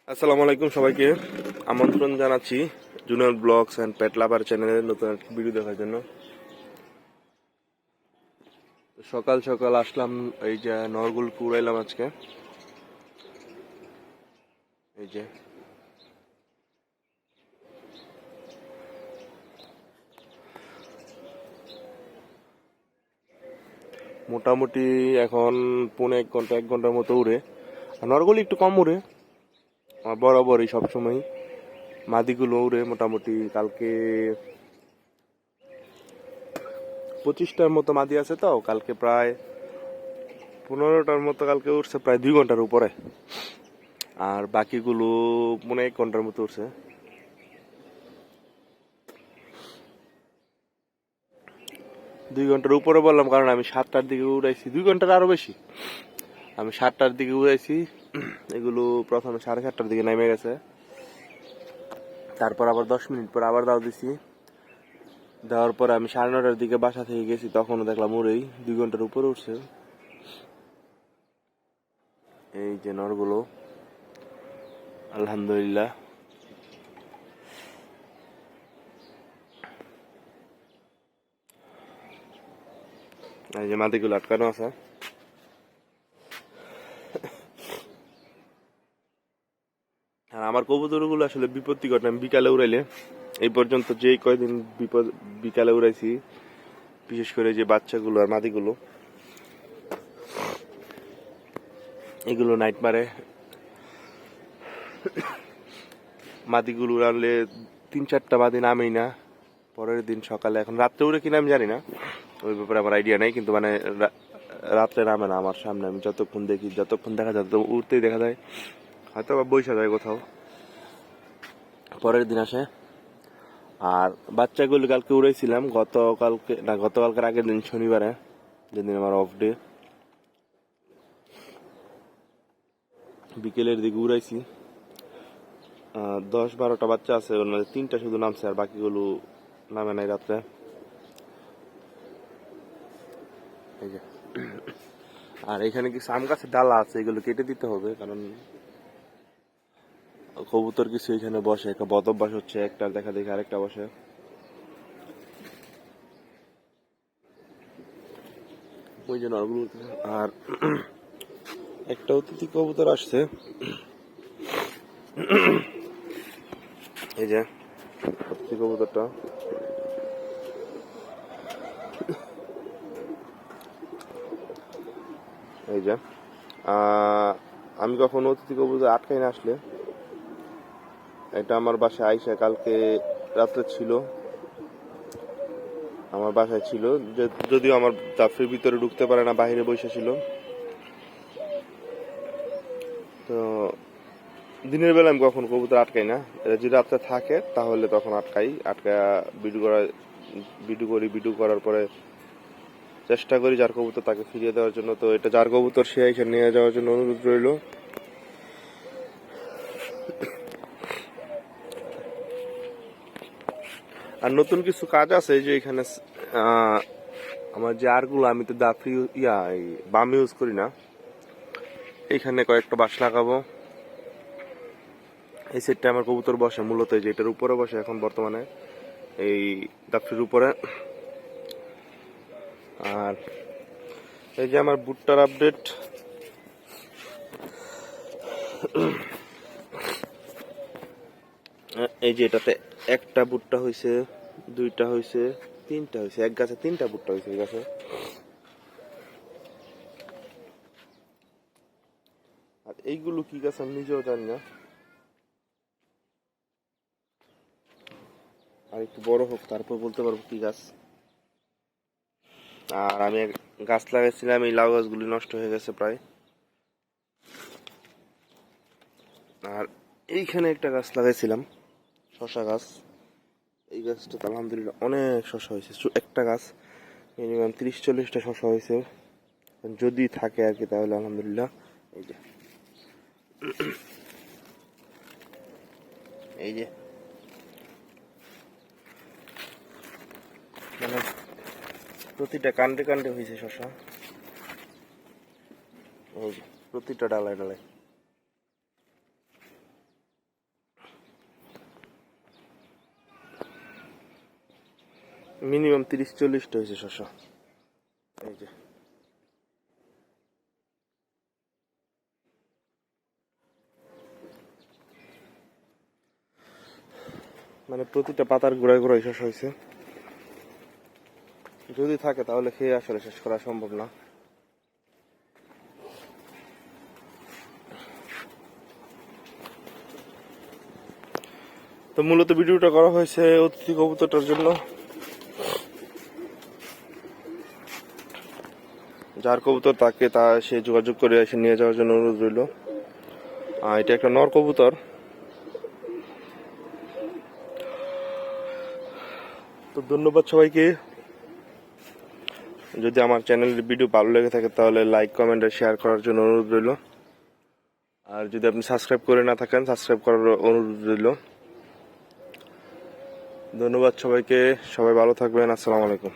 আসসালামু আলাইকুম সবাইকে আমন্ত্রণ জানাচ্ছি জুনিয়র ব্লগস অ্যান্ড পেট লাভার চ্যানেলের নতুন একটা ভিডিও দেখার জন্য। সকাল সকাল আসলাম, এই যে নরগুলকে উড়াইলাম আজকে। এই যে মোটামুটি এখন পৌনে 1 ঘন্টার মতো উড়ে। আর নরগুলি একটু কম উড়ে, আমার বরাবরই সবসময় মাদিগুলো উড়ে। মোটামুটি কালকে 25টার মতো মাদি আছে, তো কালকে প্রায় 15টার মতো কালকে উঠছে, প্রায় 2 ঘন্টার উপরে। আর বাকিগুলো পৌনে 1 ঘন্টার মতো উঠছে। 2 ঘন্টার উপরে বললাম কারণ আমি 7টার দিকে উড়াইছি, 2 ঘন্টার আরো বেশি। আমি 7টার দিকে উড়াইছি, এগুলো প্রথমে 7:30টার দিকে নেমে গেছে। তারপর আবার 10 মিনিট পর আবার দাও দিছি, দেওয়ার পরে আমি 9:30টার দিকে বাসা থেকে গেছি, তখনও দেখলাম উড়েই 2 ঘন্টার উপরে উঠছে। এই যে নরগুলো, আলহামদুলিল্লাহ। এই যে মাদিগুলো আটকানো আছে। আর আমার কবুতরগুলো আসলে বিপত্তি ঘটে, আমি বিকালে উড়াইলে এই পর্যন্ত যেই কয়দিন বিকালে উড়াইছি, বিশেষ করে যে বাচ্চাগুলো আর মাদিগুলো, এগুলো নাইট মারে। মাদিগুলো উড়ালে 3-4টা মাদি নামেই না, পরের দিন সকালে। এখন রাত্রে উড়ে কিনা আমি জানি না, ওই ব্যাপারে আমার আইডিয়া নেই, কিন্তু মানে রাত্রে নামে না আমার সামনে। আমি যতক্ষণ দেখি, যতক্ষণ দেখা যায়, তো উড়তেই দেখা যায়, হয়তো বা বইসা যায় কোথাও, পরের দিন আসে। আর বাচ্চাগুলো কালকে উড়াইছিলাম, গতকালকের আগের দিন শনিবারে, যেদিন আমার অফ ডে, বিকেলের দিকে উড়াইছি। 10-12টা বাচ্চা আছে, ওর মধ্যে 3টা শুধু নামছে, আর বাকিগুলো নামে নাই রাত্রে। এই যে আর এখানে কিছু আম গাছের ডালা আছে, এগুলো কেটে দিতে হবে, কারণ কবুতর কিছু এখানে বসে, একটা বদ অভ্যাস হচ্ছে, একটা দেখা দেখে আরেকটা বসে। ওই যে নরগুলো। আর একটা অতিথি কবুতর আসছে, এই যে অতিথি কবুতরটা। এই যে আমি কখনো অতিথি কবুতর আটকাই না আসলে। এটা আমার বাসায় আইসা কালকে রাত্রে ছিল, আমার বাসায় ছিল, যদিও আমার জাফরির ভিতরে ঢুকতে পারে না, বাইরে বসে ছিল। তো দিনের বেলা আমি কখনো কবুতর আটকাই না, এরা যদি রাত্রে থাকে তাহলে তখন আটকায় ভিডিও করার পরে চেষ্টা করি যার কবুতর তাকে ফিরিয়ে দেওয়ার জন্য। তো এটা যার কবুতর, সে এখানে নিয়ে যাওয়ার জন্য অনুরোধ রইল। আর নতুন কিছু কাজ আছে, যে এখানে আমার যে আরগুলো, আমি তো দাফরি বাম ইউজ করি না, এখানে কয়েকটা বাঁশ লাগাবো। এই সেটটা আমার কবুতর বসে মূলত, এই যে এটার উপরে বসে এখন বর্তমানে, এই দাফরির উপরে। আর এই যে আমার ভুট্টার আপডেট, এই যে এটাতে একটা ভুট্টা হয়েছে, 2টা হয়েছে, 3টা হয়েছে, এক গাছে 3টা ভুট্টা হয়েছে এই গাছে। আর এইগুলো কি গাছ আমি নিজেও জানি না, আর একটু বড় হোক তারপর বলতে পারবো কি গাছ। আর আমি গাছ লাগাইছিলাম, এই লাউ গাছগুলি নষ্ট হয়ে গেছে প্রায়। আর এইখানে একটা গাছ লাগাইছিলাম, শশা গাছ, এই গাছটা তো আলহামদুলিল্লাহ অনেক শশা হয়েছে। একটা গাছ মিনিমাম 30-40টা শশা হয়েছে, যদি থাকে আর কি, তাহলে আলহামদুলিল্লাহ। এই যে এই যে মানে প্রতিটা কাণ্ডে কাণ্ডে হয়েছে শশা, এই যে প্রতিটা ডালায় ডালায়। মিনিমাম 30-40টা হয়েছে শশা। এই যে মানে প্রতিটা পাতার গোড়ায় গোড়ায় শশা হয়েছে। যদি থাকে তাহলে খেয়ে আসলে শেষ করা সম্ভব না। তো মূলত ভিডিওটা করা হয়েছে অতিথি কবুতরটার জন্য। যার কবুতর তাকে সে যোগাযোগ করে এসে নিয়ে যাওয়ার জন্য অনুরোধ রইল। এটা একটা নর কবুতর। তো ধন্যবাদ সবাইকে। যদি আমার চ্যানেলের ভিডিও ভালো লেগে থাকে তাহলে লাইক, কমেন্ট আর শেয়ার করার জন্য অনুরোধ রইল। আর যদি আপনি সাবস্ক্রাইব করে না থাকেন, সাবস্ক্রাইব করার অনুরোধ রইল। ধন্যবাদ সবাইকে। সবাই ভালো থাকবেন। আসসালামু আলাইকুম।